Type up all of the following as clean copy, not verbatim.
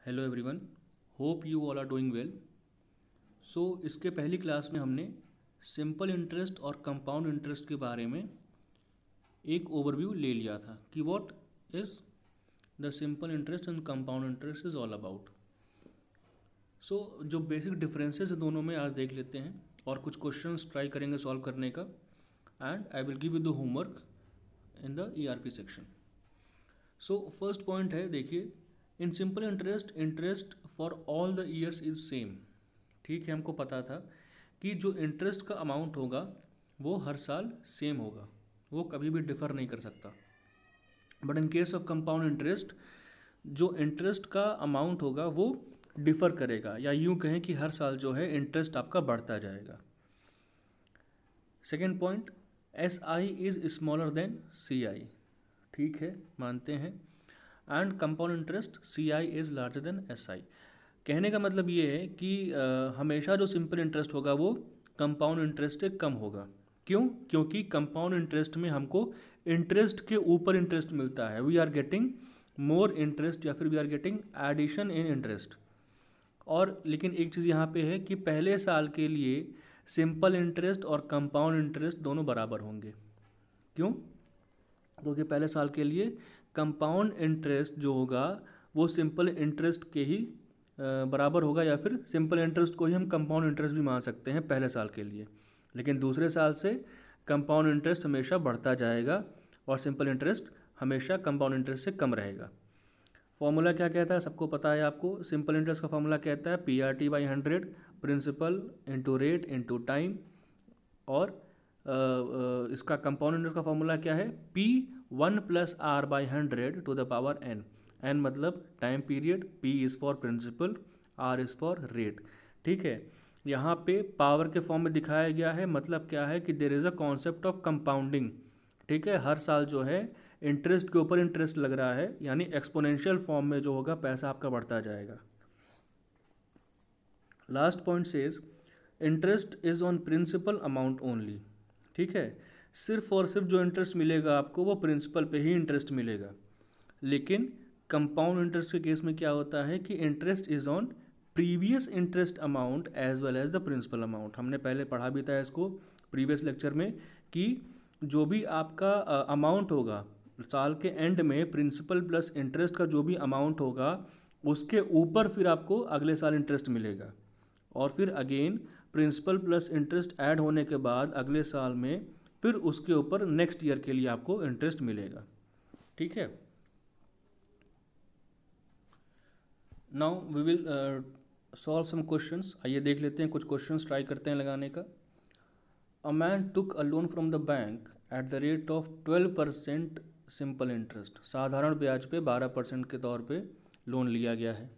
Hello everyone, hope you all are doing well. So इसके पहली class में हमने सिंपल इंटरेस्ट और कंपाउंड इंटरेस्ट के बारे में एक ओवरव्यू ले लिया था कि what is the simple interest and compound interest is all about. So जो बेसिक डिफरेंसेस है दोनों में आज देख लेते हैं और कुछ क्वेश्चंस ट्राई करेंगे सॉल्व करने का, and I will give you the homework in the ERP section. So first point है, देखिए, in simple interest for all the years is same. ठीक है, हमको पता था कि जो इंटरेस्ट का अमाउंट होगा वो हर साल सेम होगा, वो कभी भी डिफ़र नहीं कर सकता। But in case of compound interest, जो इंटरेस्ट का अमाउंट होगा वो डिफ़र करेगा, या यूँ कहें कि हर साल जो है इंटरेस्ट आपका बढ़ता जाएगा। Second point, SI is smaller than CI। ठीक है, मानते हैं। And compound interest CI is larger than SI। कहने का मतलब ये है कि हमेशा जो सिंपल इंटरेस्ट होगा वो कंपाउंड इंटरेस्ट से कम होगा। क्यों? क्योंकि कंपाउंड इंटरेस्ट में हमको इंटरेस्ट के ऊपर इंटरेस्ट मिलता है, we are getting more interest, या फिर we are getting addition in interest. और लेकिन एक चीज़ यहाँ पे है कि पहले साल के लिए सिंपल इंटरेस्ट और कंपाउंड इंटरेस्ट दोनों बराबर होंगे। क्यों? क्योंकि पहले साल के लिए कंपाउंड इंटरेस्ट जो होगा वो सिंपल इंटरेस्ट के ही बराबर होगा, या फिर सिंपल इंटरेस्ट को ही हम कंपाउंड इंटरेस्ट भी मान सकते हैं पहले साल के लिए। लेकिन दूसरे साल से कंपाउंड इंटरेस्ट हमेशा बढ़ता जाएगा और सिंपल इंटरेस्ट हमेशा कंपाउंड इंटरेस्ट से कम रहेगा। फॉर्मूला क्या कहता है, सबको पता है आपको। सिंपल इंटरेस्ट का फॉर्मूला कहता है PRT/100, principal into rate into time. और इसका कंपाउंड इंटरेस्ट का फॉर्मूला क्या है, P1 + R/100 to the power n। n मतलब time period, P is for principal, R is for rate. ठीक है, यहाँ पे पावर के फॉर्म में दिखाया गया है। मतलब क्या है कि there is a concept of compounding. ठीक है, हर साल जो है इंटरेस्ट के ऊपर इंटरेस्ट लग रहा है, यानी एक्सपोनेंशियल फॉर्म में जो होगा पैसा आपका बढ़ता जाएगा। Last point says interest is on principal amount only. ठीक है, सिर्फ और सिर्फ जो इंटरेस्ट मिलेगा आपको वो प्रिंसिपल पे ही इंटरेस्ट मिलेगा। लेकिन कंपाउंड इंटरेस्ट के केस में क्या होता है कि interest is on previous interest amount as well as the principal amount. हमने पहले पढ़ा भी था इसको प्रीवियस लेक्चर में कि जो भी आपका अमाउंट होगा साल के एंड में, प्रिंसिपल प्लस इंटरेस्ट का जो भी अमाउंट होगा उसके ऊपर फिर आपको अगले साल इंटरेस्ट मिलेगा, और फिर again principal plus interest add होने के बाद अगले साल में फिर उसके ऊपर नेक्स्ट ईयर के लिए आपको इंटरेस्ट मिलेगा। ठीक है, now we will solve some questions. आइए देख लेते हैं, कुछ क्वेश्चंस ट्राई करते हैं लगाने का। A man took a loan from the bank at the rate of 12% simple interest. साधारण ब्याज पे 12% के तौर पे लोन लिया गया है।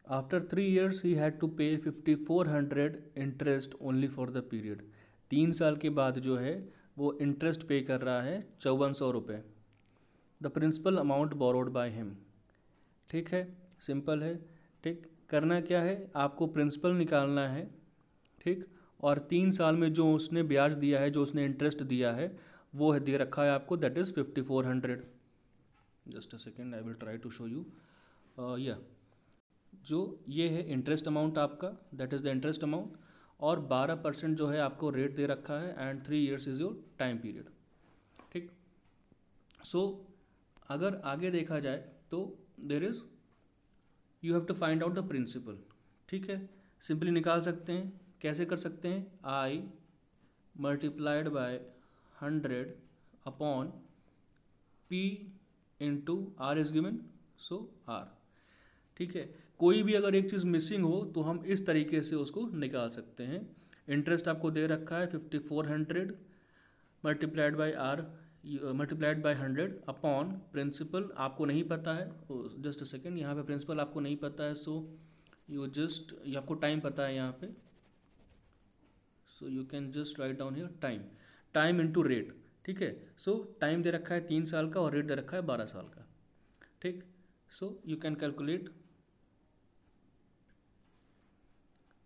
After 3 years he had to pay 5400 interest only for the period. 3 साल के बाद जो है वो इंटरेस्ट पे कर रहा है 5400 रुपये। The principal amount borrowed by him. ठीक है, सिंपल है। ठीक, करना क्या है, आपको प्रिंसिपल निकालना है। ठीक, और 3 साल में जो उसने ब्याज दिया है, जो उसने इंटरेस्ट दिया है, वो है दे रखा है आपको, that is 5400। Just a second, I will try to show you. या जो ये है इंटरेस्ट अमाउंट आपका, that is the interest amount, और 12% जो है आपको रेट दे रखा है, and 3 years is your time period. ठीक, सो अगर आगे देखा जाए तो there is you have to find out the principal. ठीक है, सिंपली निकाल सकते हैं। कैसे कर सकते हैं, I multiplied by 100 upon P into R is given, so R। ठीक है, कोई भी अगर एक चीज़ मिसिंग हो तो हम इस तरीके से उसको निकाल सकते हैं। इंटरेस्ट आपको दे रखा है 5400 multiplied by R multiplied by 100 upon principal आपको नहीं पता है। जस्ट अ सेकेंड, यहाँ पे प्रिंसिपल आपको नहीं पता है, सो यू जस्ट, ये आपको टाइम पता है यहाँ पे, सो you can just write down here time into rate. ठीक है, सो टाइम दे रखा है 3 साल का और रेट दे रखा है 12 साल का। ठीक, सो you can calculate.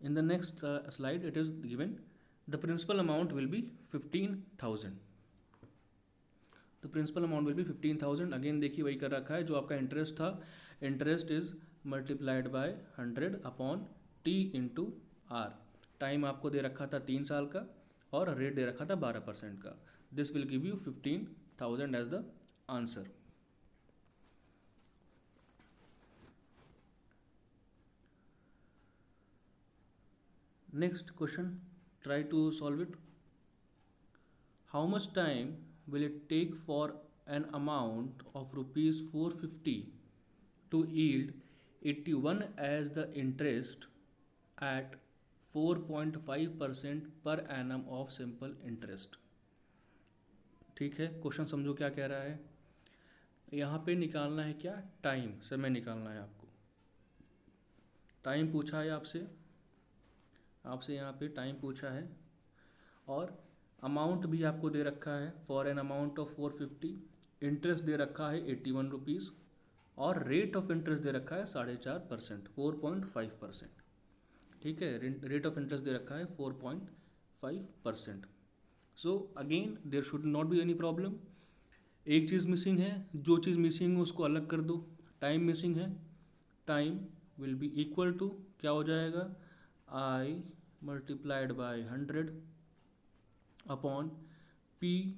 In the next slide it is given the principal amount will be 15,000. The principal amount will be 15,000। Again देखिए वही कर रखा है जो आपका इंटरेस्ट था, interest is multiplied by 100 upon T into R. Time आपको दे रखा था 3 साल का और रेट दे रखा था 12% का। This will give you 15,000 as the answer. Next question, try to solve it. How much time will it take for an amount of rupees 450 to yield 81 as the interest at 4.5% per annum of simple interest। ठीक है, question समझो क्या कह रहा है। यहाँ पे निकालना है क्या, टाइम, समय निकालना है आपको। टाइम पूछा है आपसे यहाँ पे टाइम पूछा है और अमाउंट भी आपको दे रखा है for an amount of 450, interest दे रखा है 81 रुपीज़ और रेट ऑफ इंटरेस्ट दे रखा है 4.5%, 4.5%। ठीक है, रेट ऑफ इंटरेस्ट दे रखा है 4.5%। So again there should not be any problem. एक चीज़ मिसिंग है, जो चीज़ मिसिंग है उसको अलग कर दो। टाइम मिसिंग है, time will be equal to क्या हो जाएगा, आई मल्टीप्लाइड बाय 100 अपॉन पी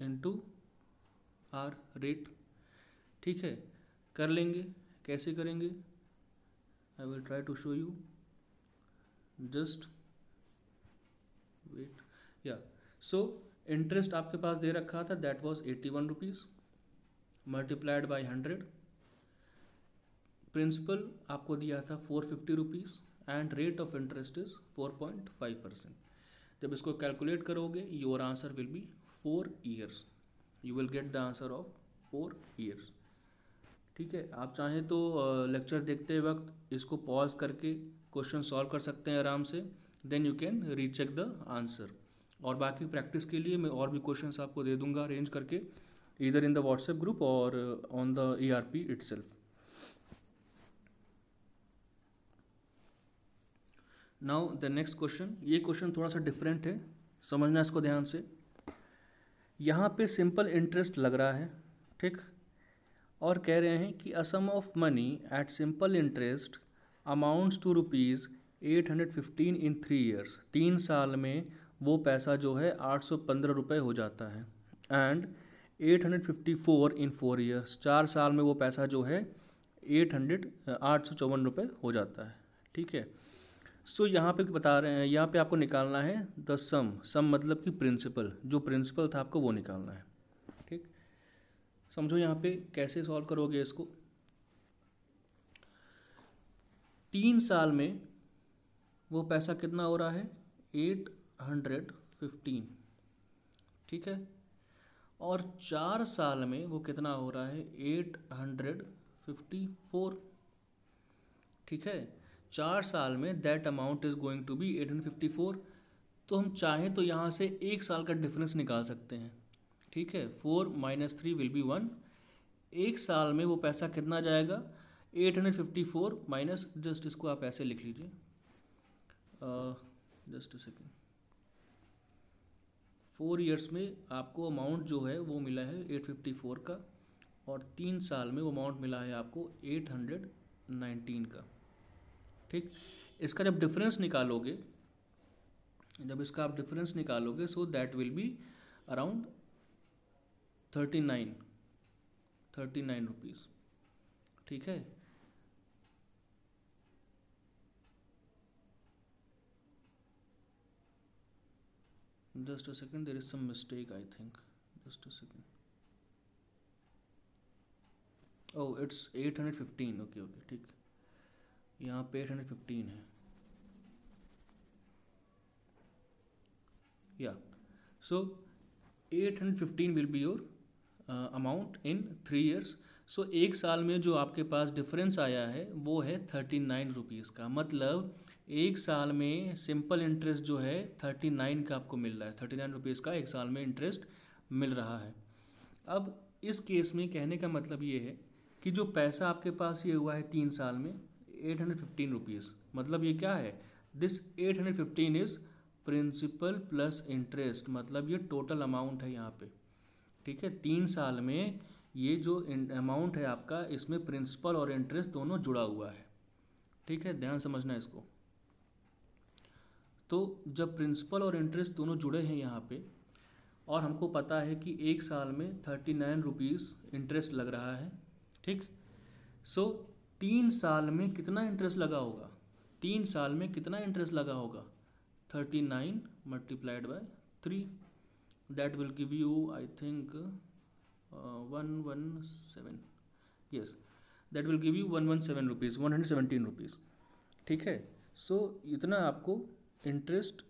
इंटू आर रेट। ठीक है, कर लेंगे, कैसे करेंगे, I will try to show you, just wait. या सो इंटरेस्ट आपके पास दे रखा था, that was 81 rupees multiplied by 100। Principal आपको दिया था 450 rupees and rate of interest is 4.5%। जब इसको कैलकुलेट करोगे your answer will be 4 years. You will get the answer of 4 years. ठीक है, आप चाहें तो लेक्चर देखते वक्त इसको पॉज करके क्वेश्चन सॉल्व कर सकते हैं आराम से, then you can recheck the answer. और बाकी प्रैक्टिस के लिए मैं और भी क्वेश्चंस आपको दे दूंगा अरेंज करके, इधर इन द व्हाट्सएप ग्रुप और on the ERP itself. Now the next question, ये क्वेश्चन थोड़ा सा डिफरेंट है, समझना इसको ध्यान से। यहाँ पे सिंपल इंटरेस्ट लग रहा है, ठीक, और कह रहे हैं कि a sum of money at simple interest amounts to rupees 815 in 3 years. 3 साल में वो पैसा जो है 815 रुपये हो जाता है। एंड 854 इन 4 ईयर्स, 4 साल में वो पैसा जो है 854 रुपये हो जाता है। ठीक है, सो यहाँ पे बता रहे हैं, यहाँ पे आपको निकालना है द सम मतलब कि प्रिंसिपल, जो प्रिंसिपल था आपको वो निकालना है। ठीक, समझो यहाँ पे कैसे सॉल्व करोगे इसको। 3 साल में वो पैसा कितना हो रहा है, 815। ठीक है, और 4 साल में वो कितना हो रहा है, 854। ठीक है, 4 साल में that amount is going to be 854। तो हम चाहें तो यहाँ से 1 साल का डिफरेंस निकाल सकते हैं। ठीक है, 4 - 3 विल बी 1। 1 साल में वो पैसा कितना जाएगा, 854 माइनस, जस्ट इसको आप ऐसे लिख लीजिए, जस्ट अ सेकेंड। 4 ईयर्स में आपको अमाउंट जो है वो मिला है 854 का, और 3 साल में वो अमाउंट मिला है आपको 819 का। ठीक, इसका जब डिफरेंस निकालोगे, so that will be around 39 rupees. ठीक है, just a second, there is some mistake I think, just a second. Oh, it's 815। Okay, ठीक, यहाँ पे 815 है। या so 815 will be your amount in 3 years. So 1 साल में जो आपके पास डिफरेंस आया है वो है 39 रुपीज़ का। मतलब 1 साल में सिंपल इंटरेस्ट जो है 39 का आपको मिल रहा है, 39 रुपीज़ का 1 साल में इंटरेस्ट मिल रहा है। अब इस केस में कहने का मतलब ये है कि जो पैसा आपके पास ये हुआ है 3 साल में 815 रुपीज़, मतलब ये क्या है, this 815 is principal plus interest, मतलब ये टोटल अमाउंट है यहाँ पे। ठीक है, 3 साल में ये जो अमाउंट है आपका, इसमें प्रिंसिपल और इंटरेस्ट दोनों जुड़ा हुआ है, ठीक है, ध्यान समझना इसको। तो जब प्रिंसिपल और इंटरेस्ट दोनों जुड़े हैं यहाँ पे, और हमको पता है कि एक साल में 39 रुपीज़ इंटरेस्ट लग रहा है, ठीक। सो 3 साल में कितना इंटरेस्ट लगा होगा, 3 साल में कितना इंटरेस्ट लगा होगा, 39 multiplied by 3, that will give you I think 117, yes, that will give you 117 rupees, 117 rupees, ठीक है। सो इतना आपको इंटरेस्ट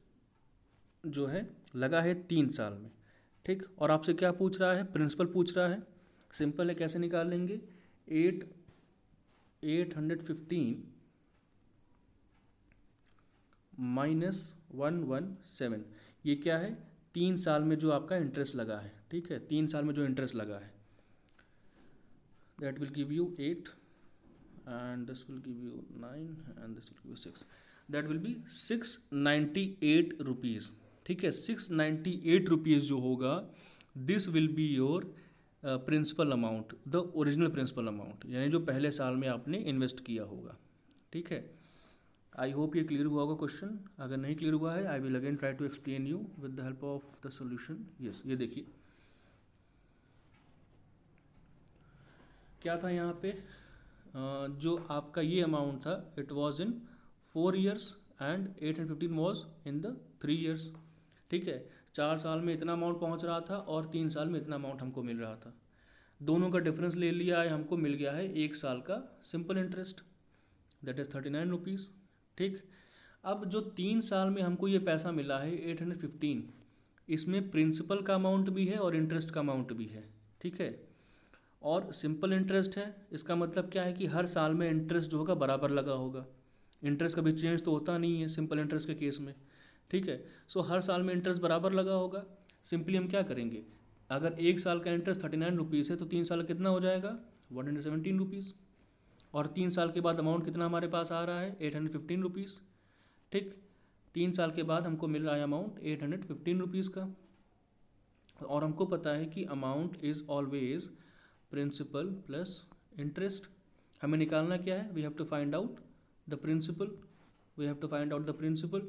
जो है लगा है 3 साल में, ठीक। और आपसे क्या पूछ रहा है, प्रिंसिपल पूछ रहा है। सिंपल है, कैसे निकाल लेंगे, 815 माइनस 117, ये क्या है, 3 साल में जो आपका इंटरेस्ट लगा है, ठीक है, 3 साल में जो इंटरेस्ट लगा है, that will give you 8 and this will give you 9 and this will give you 6, that will be 698 rupees, ठीक है। 698 रुपीज़ जो होगा, this will be your principal amount, the original principal amount, यानी जो पहले साल में आपने इन्वेस्ट किया होगा, ठीक है। आई होप ये क्लियर हुआ होगा क्वेश्चन। अगर नहीं क्लियर हुआ है, I will again try to explain you with the help of the solution. Yes, ये देखिए क्या था यहाँ पे, जो आपका ये अमाउंट था, it was in 4 years and 815 was in the 3 years, ठीक है। 4 साल में इतना अमाउंट पहुंच रहा था और 3 साल में इतना अमाउंट हमको मिल रहा था, दोनों का डिफरेंस ले लिया है, हमको मिल गया है 1 साल का simple interest, that is 39 rupees, ठीक। अब जो 3 साल में हमको ये पैसा मिला है 815, इसमें प्रिंसिपल का अमाउंट भी है और इंटरेस्ट का अमाउंट भी है, ठीक है। और सिंपल इंटरेस्ट है, इसका मतलब क्या है कि हर साल में इंटरेस्ट जो होगा बराबर लगा होगा, इंटरेस्ट कभी चेंज तो होता नहीं है सिंपल इंटरेस्ट के केस में, ठीक है। सो हर साल में इंटरेस्ट बराबर लगा होगा। सिंपली हम क्या करेंगे, अगर 1 साल का इंटरेस्ट 39 रुपीज़ है तो 3 साल कितना हो जाएगा, 117 रुपीज़, और 3 साल के बाद अमाउंट कितना हमारे पास आ रहा है, 815 रुपीज़, ठीक। 3 साल के बाद हमको मिल रहा है अमाउंट 815 रुपीज़ का, और हमको पता है कि amount is always principal plus interest. हमें निकालना क्या है, we have to find out the principal, we have to find out the principal.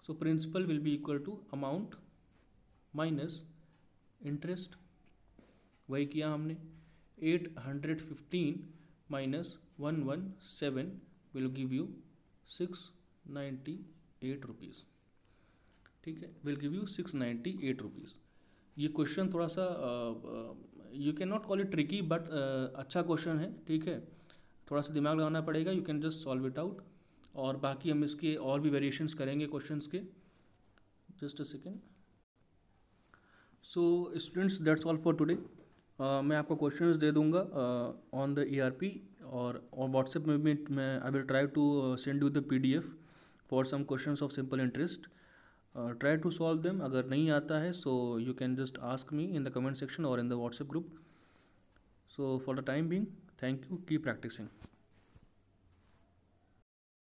So principal will be equal to amount minus interest, वही किया हमने, 815 माइनस 117 विल गिव यू 698 रुपीज़, ठीक है, विल गिव यू 698 रुपीज़। ये question थोड़ा सा you can not call it tricky, but अच्छा क्वेश्चन है, ठीक है, थोड़ा सा दिमाग लगाना पड़ेगा, you can just solve it out. और बाकी हम इसके और भी वेरिएशंस करेंगे क्वेश्चंस के, just a second. So students, that's all for today. मैं आपको क्वेश्चंस दे दूंगा ऑन द ERP, और व्हाट्सएप में भी मैं I will try to send you the PDF for some questions of simple interest, try to solve them. अगर नहीं आता है so you can just ask me in the comment section और in the WhatsApp group. So for the time being, thank you, keep practising.